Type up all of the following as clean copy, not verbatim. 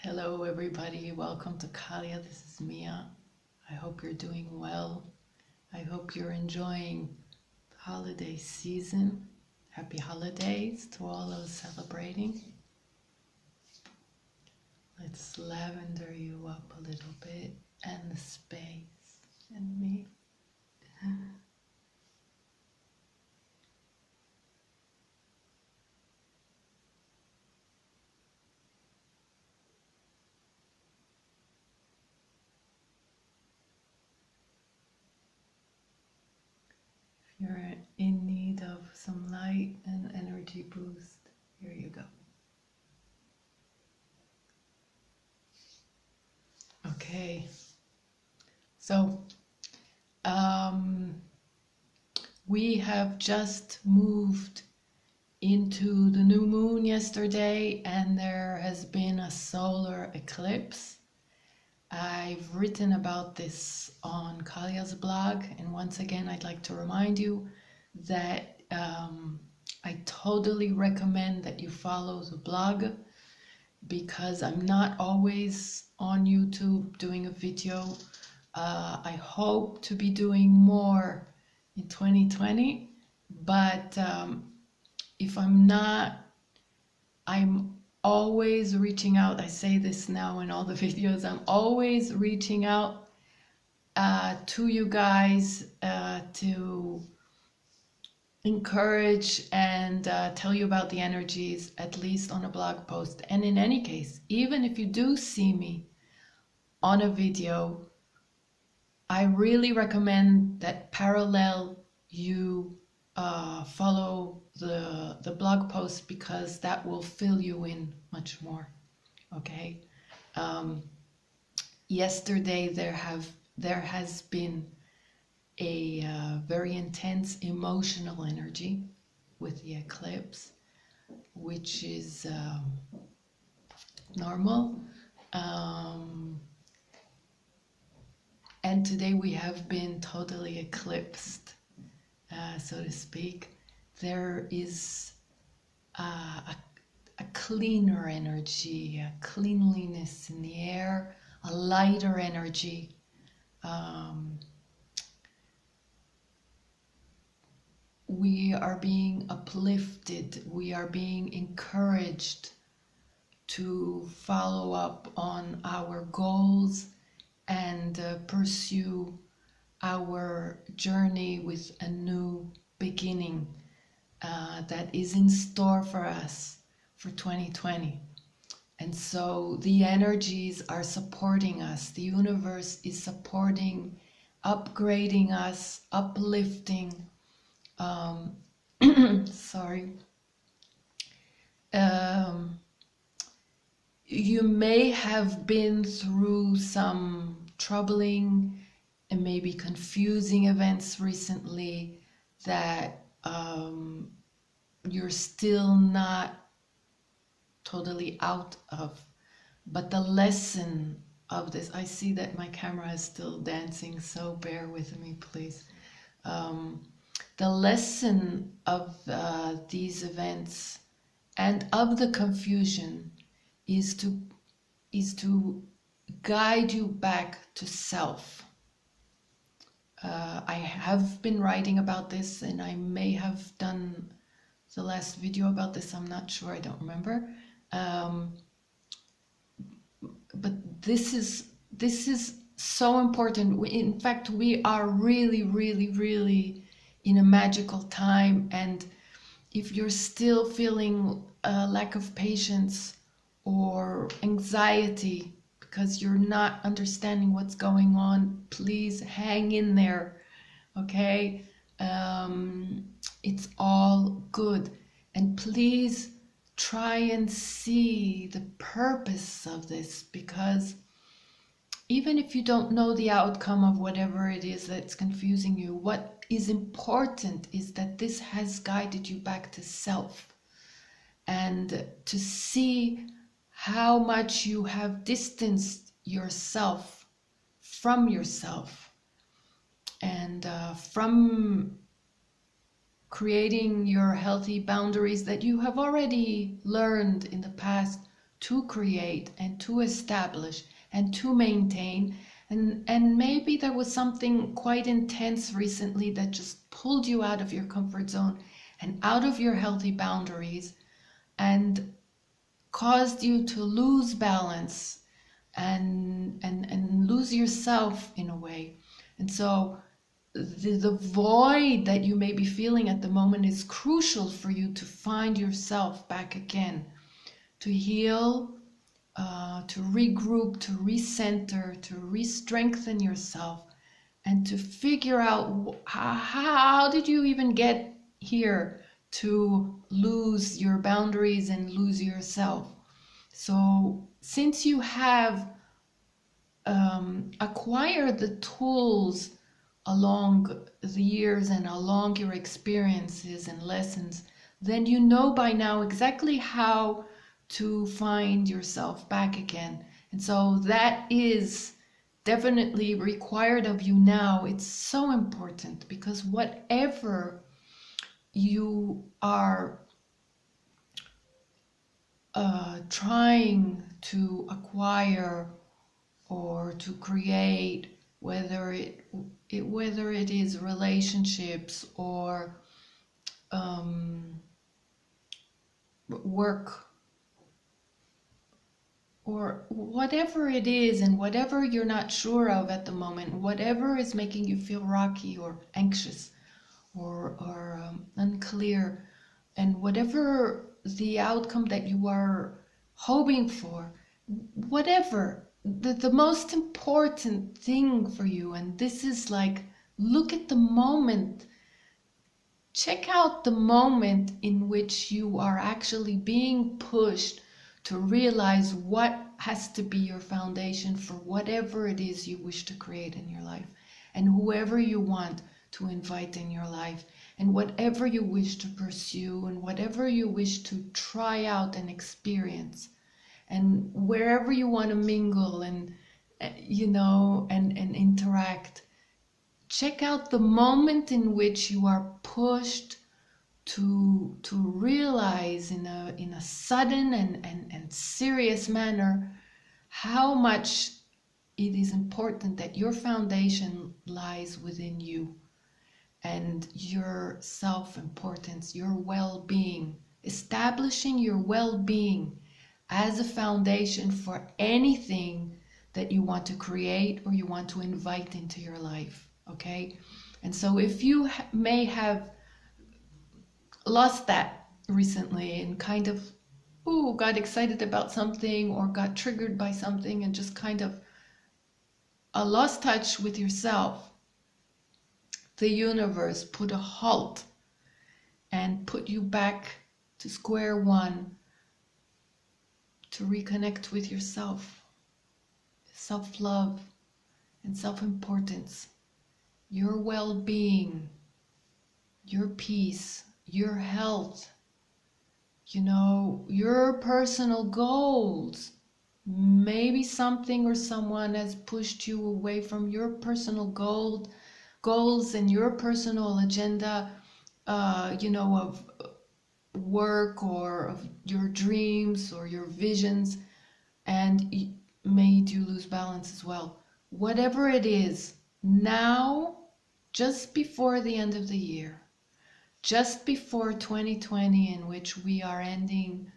Hello everybody, welcome to Kahliya. This is Mia. I hope you're doing well. I hope you're enjoying the holiday season. Happy holidays to all those celebrating. Let's lavender you up a little bit and the space and me. If you're in need of some light and energy boost, here you go. Okay, so we have just moved into the new moon yesterday, and there has been a solar eclipse. I've written about this on Kahliya's blog, and once again I'd like to remind you that I totally recommend that you follow the blog, because I'm not always on YouTube doing a video. I hope to be doing more in 2020, but if I'm not, I'm always reaching out. I say this now in all the videos. I'm always reaching out to you guys to encourage and tell you about the energies, at least on a blog post. And in any case, even if you do see me on a video, I really recommend that parallel you follow the blog post, because that will fill you in much more. Okay. Yesterday there has been a very intense emotional energy with the eclipse, which is normal. And today we have been totally eclipsed, so to speak. There is a cleaner energy, a cleanliness in the air, a lighter energy. We are being uplifted, we are being encouraged to follow up on our goals and pursue our journey with a new beginning that is in store for us for 2020. And so the energies are supporting us. The universe is supporting, upgrading us, uplifting. Sorry. You may have been through some troubling and maybe confusing events recently that you're still not totally out of. But the lesson of this, I see that my camera is still dancing, so bear with me, please. The lesson of these events and of the confusion is to guide you back to self. I have been writing about this, and I may have done the last video about this. I'm not sure. I don't remember. But this is so important. In fact, we are really in a magical time. And if you're still feeling a lack of patience or anxiety because you're not understanding what's going on, please hang in there, okay? It's all good. And please try and see the purpose of this, because even if you don't know the outcome of whatever it is that's confusing you, what is important is that this has guided you back to self, and to see how much you have distanced yourself from yourself, and from creating your healthy boundaries that you have already learned in the past to create and to establish and to maintain. And maybe there was something quite intense recently that just pulled you out of your comfort zone and out of your healthy boundaries and caused you to lose balance and lose yourself in a way. And so the void that you may be feeling at the moment is crucial for you to find yourself back again, to heal, to regroup, to recenter, to re-strengthen yourself, and to figure out how did you even get here to lose your boundaries and lose yourself. So since you have acquired the tools along the years and along your experiences and lessons, then you know by now exactly how to find yourself back again. And so that is definitely required of you now. It's so important because whatever you are trying to acquire or to create, whether it is relationships or work or whatever it is, and whatever you're not sure of at the moment, whatever is making you feel rocky or anxious or unclear, and whatever the outcome that you are hoping for, whatever, the most important thing for you, and this is like, look at the moment, check out the moment in which you are actually being pushed to realize what has to be your foundation for whatever it is you wish to create in your life, and whoever you want to invite in your life, and whatever you wish to pursue, and whatever you wish to try out and experience, and wherever you want to mingle and and interact. Check out the moment in which you are pushed to realize in a sudden and serious manner how much it is important that your foundation lies within you and your self-importance, your well-being, establishing your well-being as a foundation for anything that you want to create or you want to invite into your life, okay? And so if you may have lost that recently and kind of got excited about something or got triggered by something and just kind of lost touch with yourself, the universe put a halt and put you back to square one to reconnect with yourself, self-love and self-importance, your well-being, your peace, your health, your personal goals. Maybe something or someone has pushed you away from your personal goals and your personal agenda, of work or of your dreams or your visions, and made you lose balance as well. Whatever it is, now, just before the end of the year, just before 2020, in which we are ending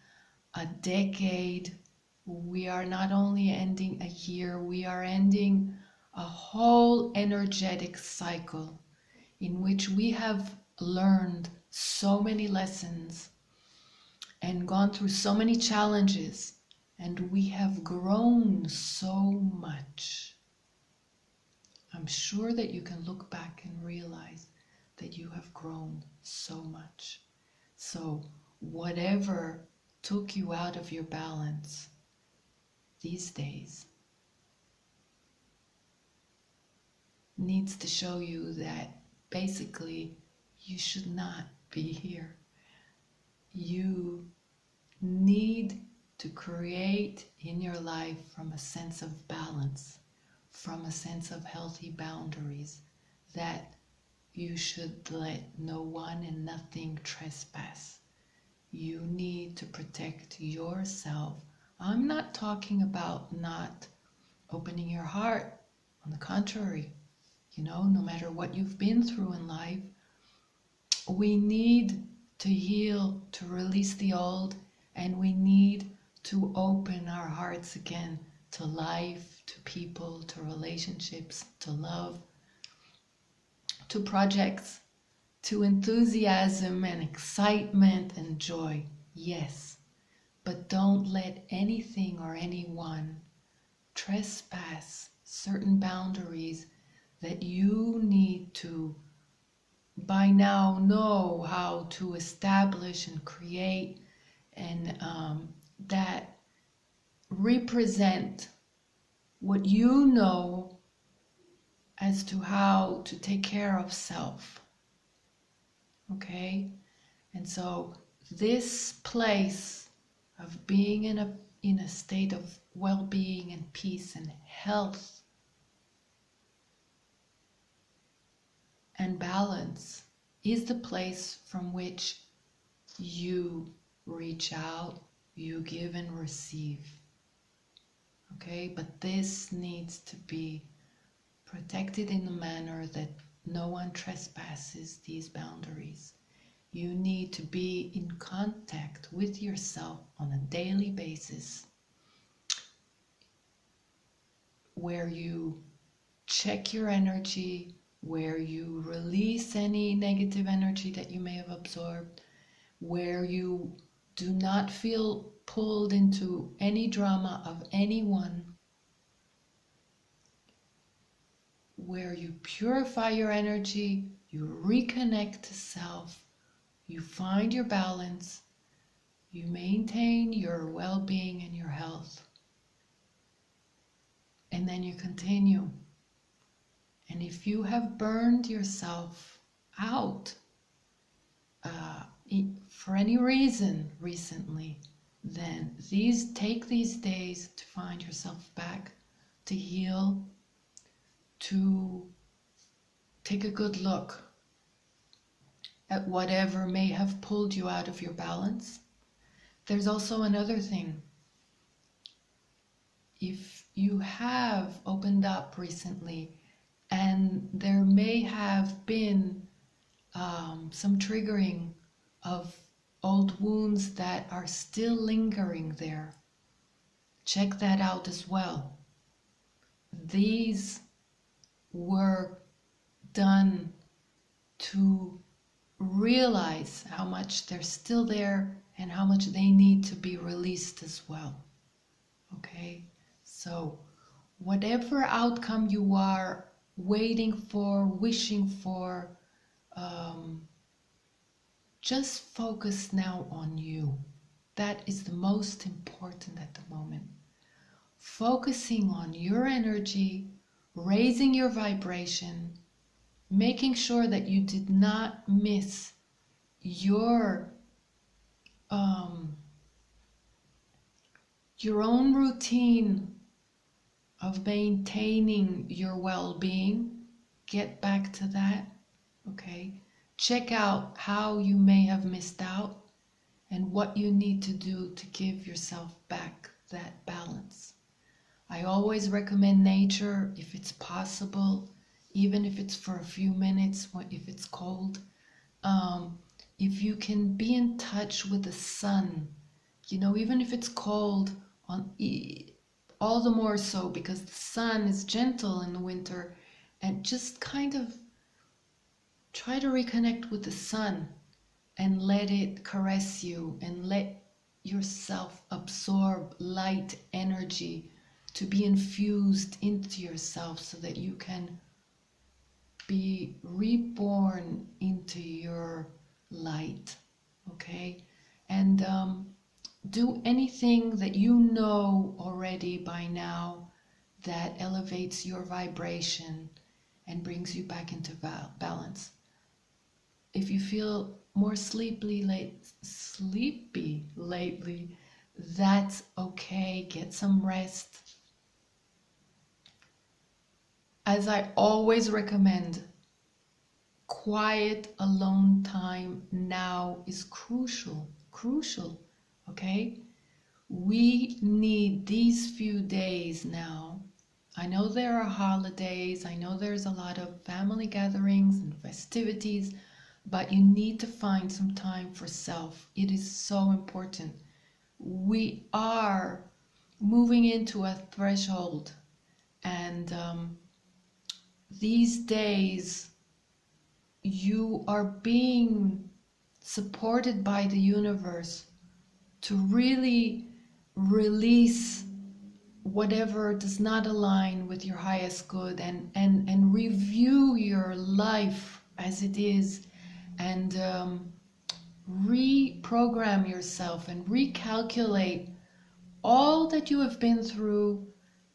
a decade, we are not only ending a year, we are ending a whole energetic cycle in which we have learned so many lessons and gone through so many challenges, and we have grown so much. I'm sure that you can look back and realize that you have grown so much. So whatever took you out of your balance these days needs to show you that basically you should not be here. You need to create in your life from a sense of balance, from a sense of healthy boundaries, that you should let no one and nothing trespass. You need to protect yourself I'm not talking about not opening your heart. On the contrary, no matter what you've been through in life, we need to heal, to release the old, and we need to open our hearts again to life, to people, to relationships, to love, to projects, to enthusiasm and excitement and joy. Yes, but don't let anything or anyone trespass certain boundaries that you need to by now know how to establish and create, and that represent what you know as to how to take care of self. Okay? And so this place of being in a state of well-being and peace and health and balance is the place from which you reach out, you give and receive. Okay, but this needs to be protected in a manner that no one trespasses these boundaries. You need to be in contact with yourself on a daily basis, where you check your energy, where you release any negative energy that you may have absorbed, where you do not feel pulled into any drama of anyone, where you purify your energy, you reconnect to self, you find your balance, you maintain your well-being and your health, and then you continue. And if you have burned yourself out for any reason recently, then take these days to find yourself back, to heal, to take a good look at whatever may have pulled you out of your balance. There's also another thing. If you have opened up recently and there may have been some triggering of old wounds that are still lingering there, check that out as well. These were done to realize how much they're still there and how much they need to be released as well. Okay, so whatever outcome you are waiting for, wishing for, just focus now on you. That is the most important at the moment. Focusing on your energy, raising your vibration, making sure that you did not miss your own routine of maintaining your well-being. Get back to that, okay? Check out how you may have missed out and what you need to do to give yourself back that balance. I always recommend nature if it's possible, even if it's for a few minutes, if it's cold. If you can be in touch with the sun, even if it's cold, all the more so because the sun is gentle in the winter, and just kind of try to reconnect with the sun and let it caress you and let yourself absorb light energy to be infused into yourself so that you can be reborn into your light, okay? And do anything that you know already by now that elevates your vibration and brings you back into balance. If you feel more sleepy lately, that's okay. Get some rest. As I always recommend, quiet alone time now is crucial, okay? We need these few days now. I know there are holidays, I know there's a lot of family gatherings and festivities, but you need to find some time for self. It is so important. We are moving into a threshold, and these days you are being supported by the universe to really release whatever does not align with your highest good, and review your life as it is, and reprogram yourself and recalculate all that you have been through,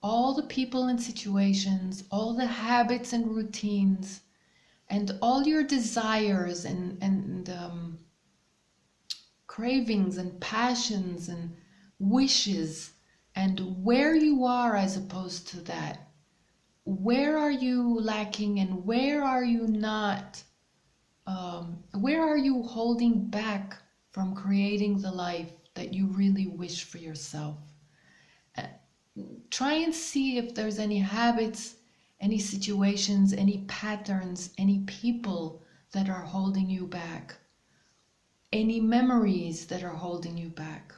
all the people and situations, all the habits and routines, and all your desires and cravings and passions and wishes, and where you are as opposed to that. Where are you lacking, and where are you not? Where are you holding back from creating the life that you really wish for yourself? Uh, Try and see if there's any habits, any situations, any patterns, any people that are holding you back, any memories that are holding you back.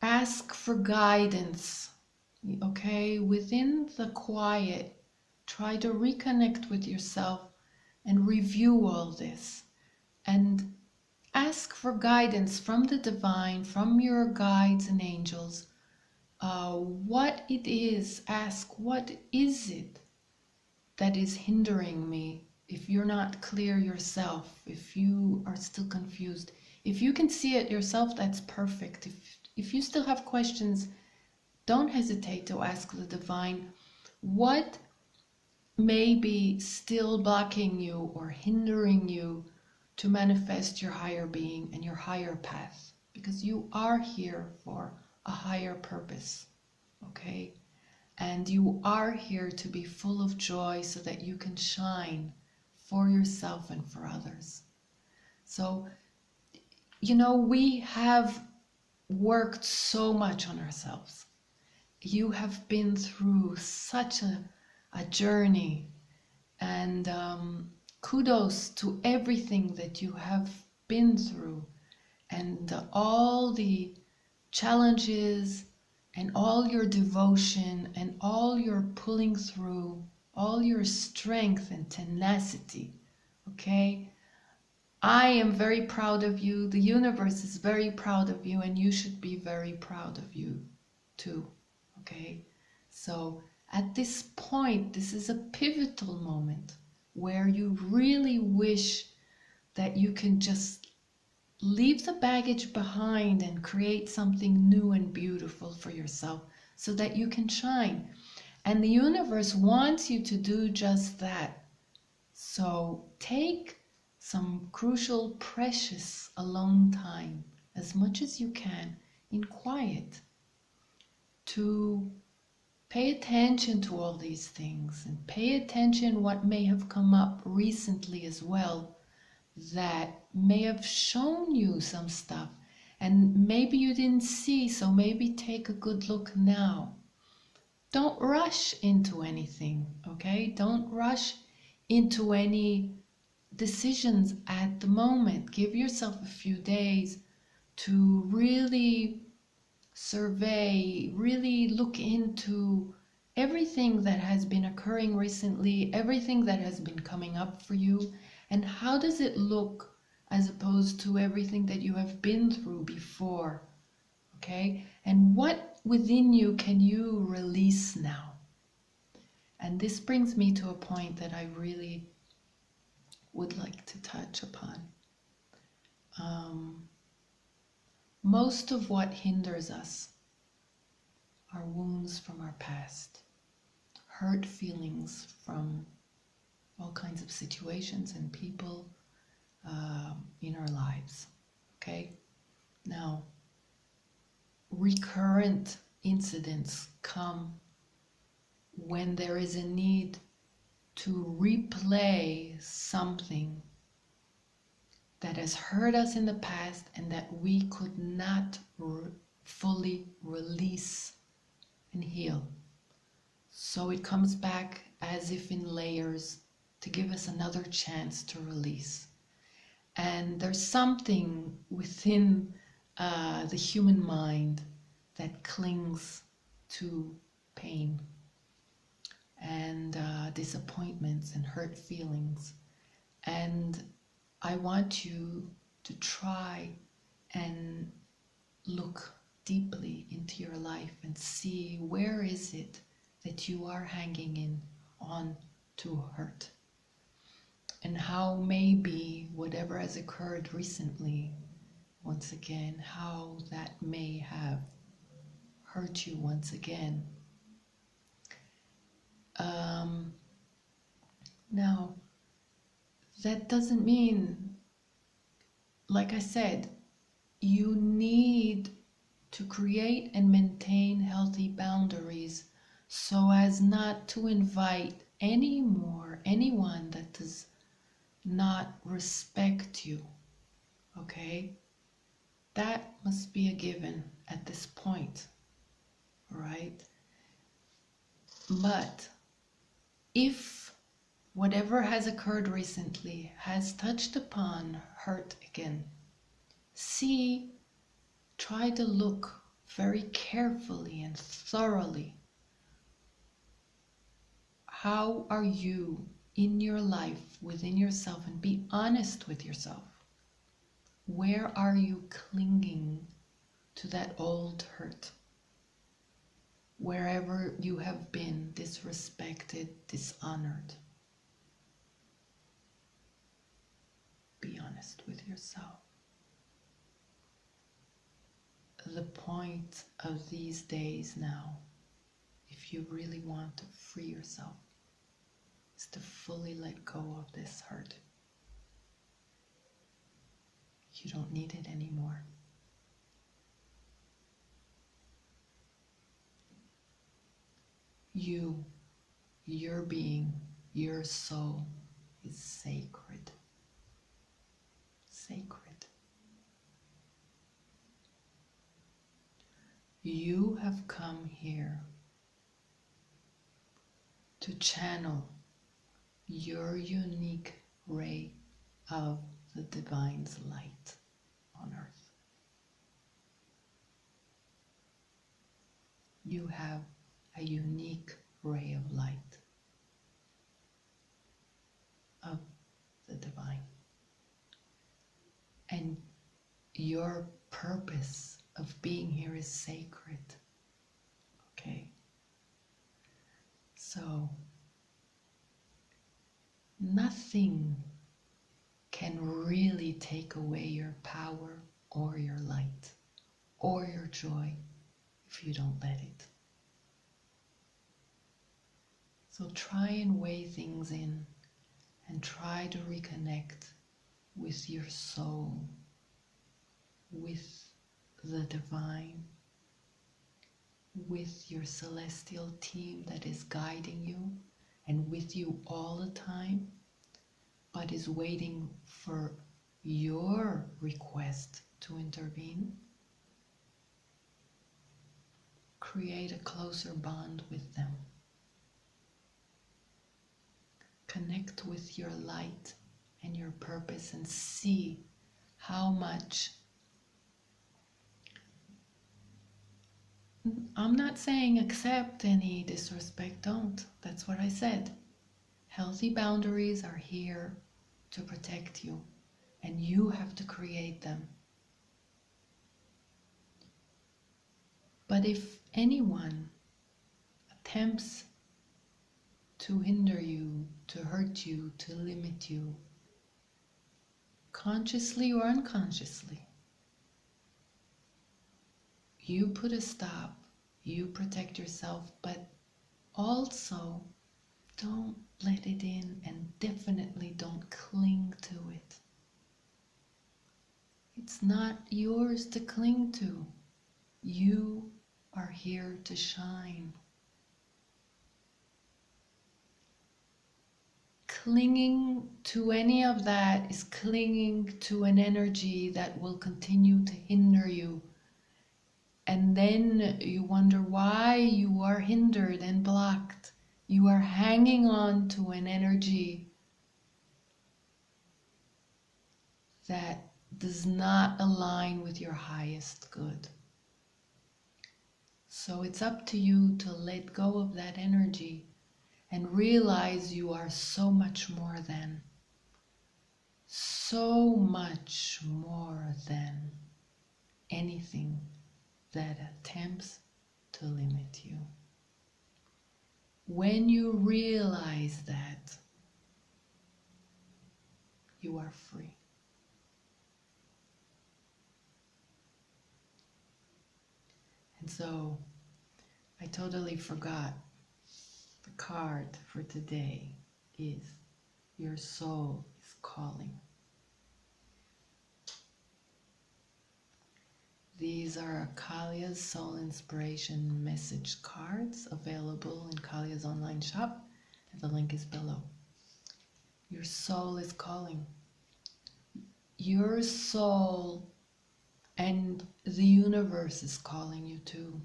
Ask for guidance, okay? Within the quiet, try to reconnect with yourself and review all this. And ask for guidance from the divine, from your guides and angels. What it is, ask, what is it that is hindering me? If you're not clear yourself, if you are still confused, if you can see it yourself, that's perfect. If you still have questions, don't hesitate to ask the divine, what may be still blocking you or hindering you to manifest your higher being and your higher path, because you are here for a higher purpose, okay? And you are here to be full of joy so that you can shine for yourself and for others. So, we have worked so much on ourselves. You have been through such a journey, and kudos to everything that you have been through, and all the challenges and all your devotion and all your pulling through, all your strength and tenacity, okay? I am very proud of you. The universe is very proud of you, and you should be very proud of you too, okay? So at this point, this is a pivotal moment where you really wish that you can just leave the baggage behind and create something new and beautiful for yourself so that you can shine. And the universe wants you to do just that. So take some crucial, precious alone time, as much as you can, in quiet, to pay attention to all these things, and pay attention what may have come up recently as well that may have shown you some stuff, and maybe you didn't see, so maybe take a good look now. Don't rush into anything, okay? Don't rush into any decisions at the moment. Give yourself a few days to really survey, really look into everything that has been occurring recently, everything that has been coming up for you, and how does it look as opposed to everything that you have been through before, okay? And what within you can you release now? And this brings me to a point that I really would like to touch upon. Most of what hinders us are wounds from our past, hurt feelings from all kinds of situations and people in our lives, okay? Now, recurrent incidents come when there is a need to replay something that has hurt us in the past and that we could not fully release and heal. So it comes back as if in layers to give us another chance to release. And there's something within the human mind that clings to pain and disappointments and hurt feelings. And I want you to try and look deeply into your life and see where is it that you are hanging in on to hurt, and how maybe whatever has occurred recently, once again, how that may have hurt you once again. Now, that doesn't mean, like I said, you need to create and maintain healthy boundaries so as not to invite anyone that does not respect you. Okay? That must be a given at this point. Right? But if whatever has occurred recently has touched upon hurt again, try to look very carefully and thoroughly. How are you in your life, within yourself, and be honest with yourself. Where are you clinging to that old hurt? Wherever you have been disrespected, dishonored. Be honest with yourself. The point of these days now, if you really want to free yourself, is to fully let go of this hurt. You don't need it anymore. Your being, your soul is sacred. Sacred. You have come here to channel your unique ray of the divine's light on earth. You have a unique ray of light of the divine. And your purpose of being here is sacred. Okay? So, nothing can really take away your power or your light or your joy if you don't let it. So try and weigh things in and try to reconnect with your soul, with the divine, with your celestial team that is guiding you and with you all the time, but is waiting for your request to intervene. Create a closer bond with them. Connect with your light and your purpose and see how much. I'm not saying accept any disrespect, don't. That's what I said. Healthy boundaries are here to protect you, and you have to create them. But if anyone attempts to hinder you, to hurt you, to limit you, consciously or unconsciously, you put a stop, you protect yourself, but also don't let it in and definitely don't cling to it. It's not yours to cling to. You are here to shine. clinging to any of that is clinging to an energy that will continue to hinder you. And then you wonder why you are hindered and blocked. You are hanging on to an energy that does not align with your highest good. So it's up to you to let go of that energy and realize you are so much more than anything that attempts to limit you. When you realize that, you are free. And so, I totally forgot. The card for today is your soul is calling. These are Kahliya's Soul Inspiration message cards available in Kahliya's online shop, and the link is below. Your soul is calling. Your soul and the universe is calling you too,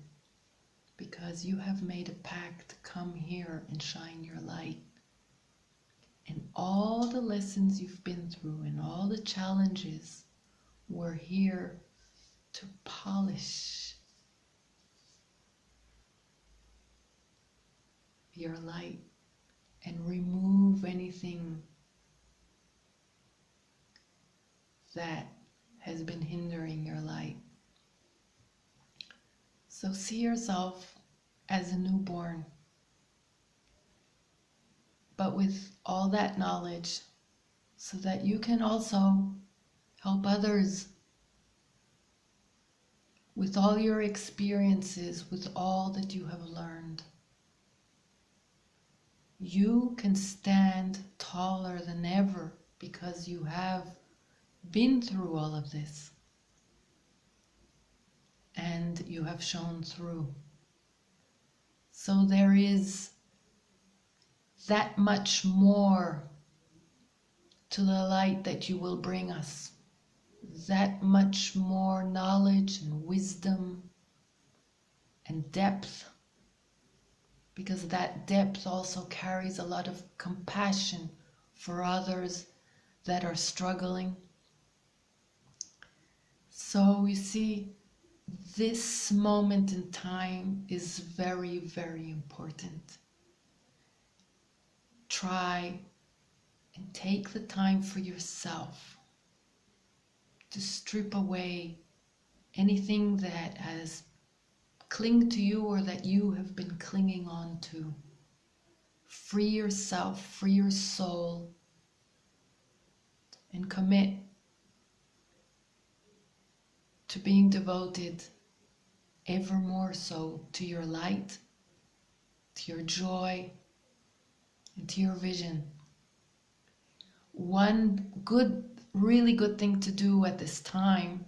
because you have made a pact to come here and shine your light. And all the lessons you've been through and all the challenges were here to polish your light and remove anything that has been hindering your light. So see yourself as a newborn, but with all that knowledge, so that you can also help others with all your experiences, with all that you have learned. You can stand taller than ever because you have been through all of this and you have shown through. So there is that much more to the light that you will bring us, that much more knowledge and wisdom and depth, because that depth also carries a lot of compassion for others that are struggling. So you see, this moment in time is very, very important. Try and take the time for yourself to strip away anything that has clung to you or that you have been clinging on to. Free yourself, free your soul, and commit to being devoted ever more so to your light, to your joy, and to your vision. One really good thing to do at this time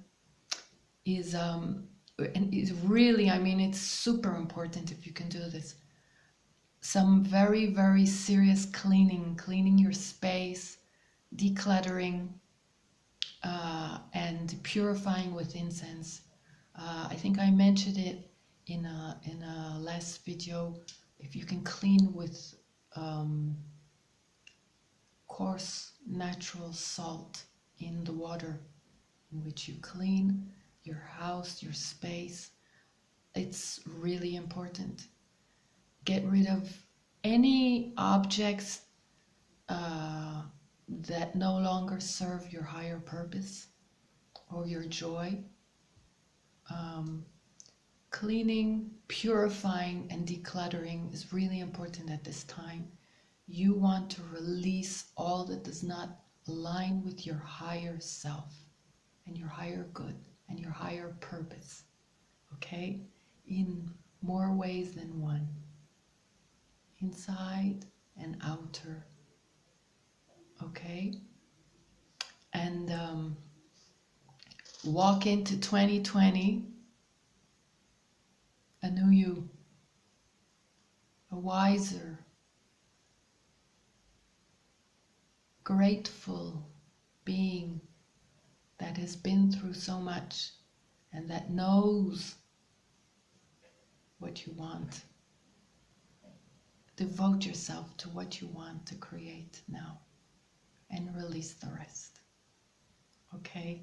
is, and it's really, it's super important if you can do this, some very, very serious cleaning your space, decluttering, and purifying with incense. I think I mentioned it in a last video. If you can clean with coarse natural salt in the water in which you clean your house, your space, it's really important. Get rid of any objects that no longer serve your higher purpose or your joy. Cleaning, purifying, and decluttering is really important at this time. You want to release all that does not align with your higher self and your higher good and your higher purpose, okay? In more ways than one, inside and outer, okay? And walk into 2020 a new you, a wiser, grateful being that has been through so much and that knows what you want. Devote yourself to what you want to create now and release the rest. Okay?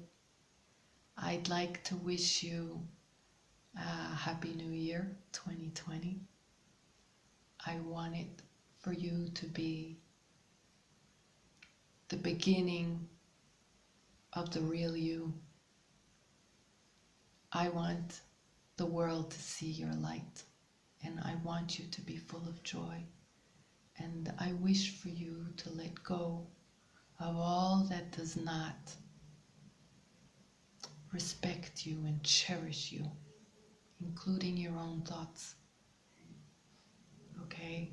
I'd like to wish you a Happy New Year 2020. I want it for you to be the beginning of the real you. I want the world to see your light, and I want you to be full of joy. And I wish for you to let go of all that does not respect you and cherish you, including your own thoughts. Okay?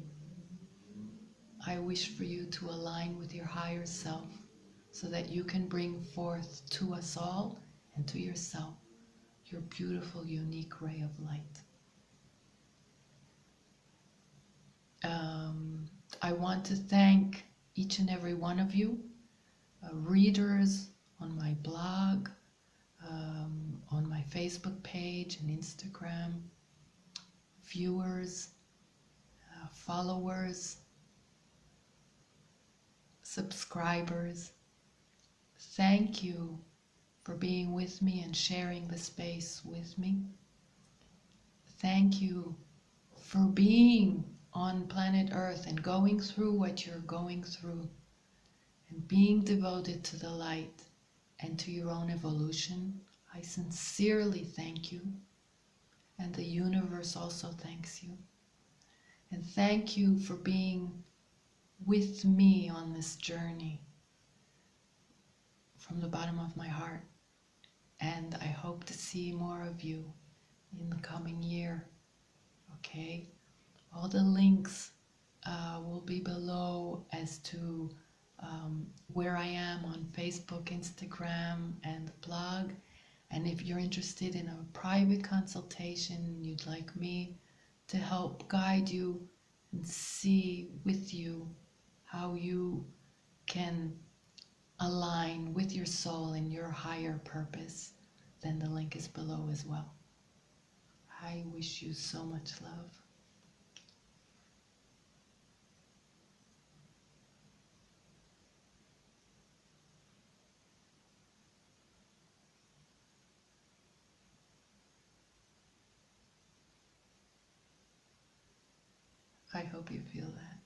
I wish for you to align with your higher self so that you can bring forth to us all and to yourself your beautiful, unique ray of light. I want to thank each and every one of you, readers on my blog, on my Facebook page and Instagram, viewers, followers, subscribers. Thank you for being with me and sharing the space with me. Thank you for being on planet Earth and going through what you're going through and being devoted to the light and to your own evolution. I sincerely thank you, and the universe also thanks you. And thank you for being with me on this journey from the bottom of my heart. And I hope to see more of you in the coming year. Okay? All the links will be below as to where I am on Facebook, Instagram, and the blog. And if you're interested in a private consultation, you'd like me to help guide you and see with you how you can align with your soul and your higher purpose, then the link is below as well. I wish you so much love. I hope you feel that.